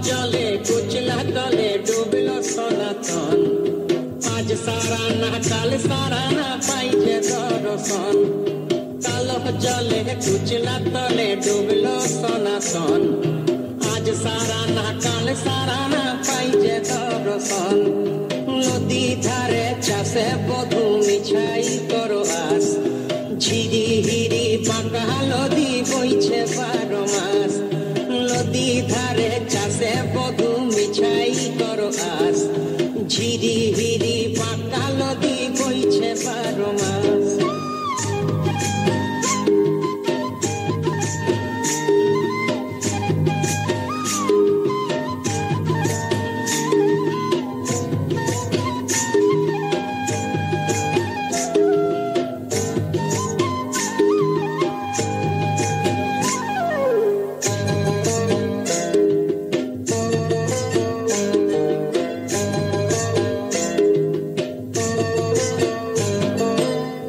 জলে কুচলা তলে ডুবলো সনাতন, আজ সারা না কাল সারা না পাইছে দর্শন। কালো জলে কুচলা তলে ডুবলো সনাতন, আজ সারা না কাল সারা না পাইছে দর্শন। নদী ধারে চাষে বধু মিছাই করো আস, ঝিরি হিরি পাকা নদী বইছে 12 মাস। নদী ধারে চাষে বধু মিছাই করো আস, ঝিরি হিরি পাকা নদী বইছে 12 মাস।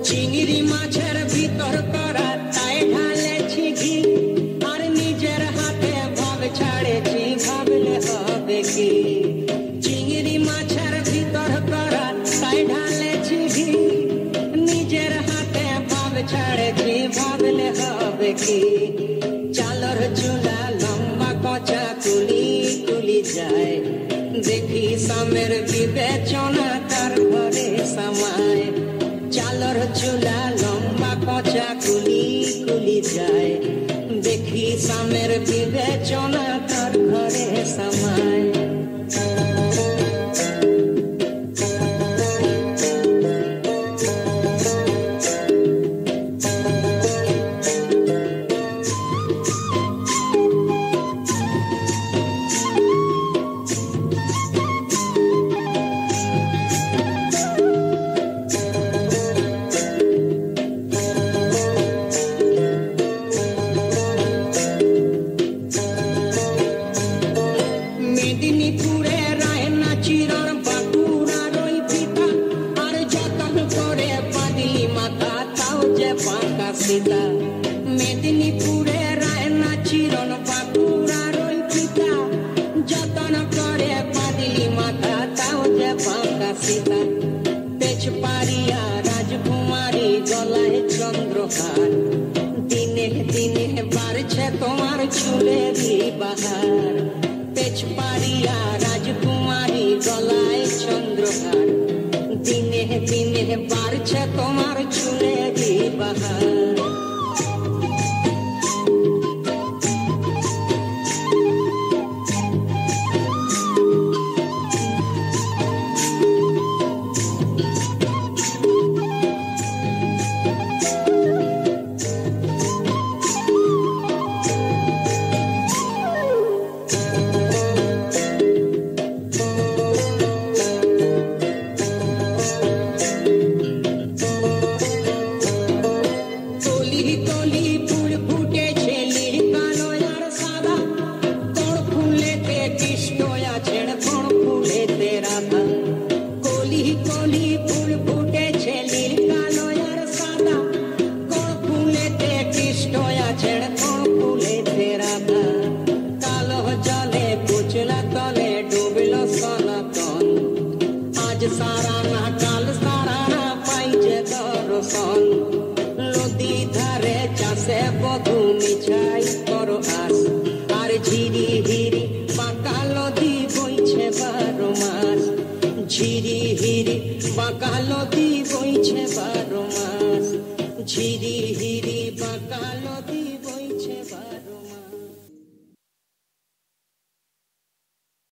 চিংড়ি মাছের ভিতর করা তাই ঢালেছি ঘি, আর নিজের হাতে ভাব ছাড়েছি, ভাবলে হবে কি। চিংড়ি মাছের ভিতর করা তাই ঢালেছি ঘি, নিজের হাতে ভাব ছাড়েছি, ভাবলে হবে কি। চালর চুলা লম্বা কচা কুলি কুলি যায়, দেখি সামের বিবেচনা তার ঘরে সামায়। চালর চুলা লম্বা কচা কুলি কুলি যায়, দেখি সামের বিবেচনা তার ঘরে সামায়। মেদিনীপুরে রায়না চিরর বাঁকুড়ার ওই পিতা, আর যতন করে পাগলি মাথা তাও যে পাকা সীতা। মেদিনীপুরে রায়না চিরন বাঁকুড়ার ওই পিতা, যতন করে পাগলি মাথা তাও যে পাকা সীতা। পেছ পারিয়া রাজকুমারী গলায় চন্দ্রহার, দিনে দিনে বাড়ছে তোমার চুলেরই বাহার। পেছ পারিয়া রাজকুমারী গলায় চন্দ্রহার, দিনে দিনে বাড়ছে তোমার চুলেরই বাহার। সারা না কাল সারা না পাইছে দর্শন, নদী ধারে চাষে বধু মিছাই করো আস, আর ঝিরি হিরি পাকা নদী বইছে 12 মাস। ঝিরি হিরি পাকা নদী বইছে 12 মাস, ঝিরি হিরি পাকা নদী।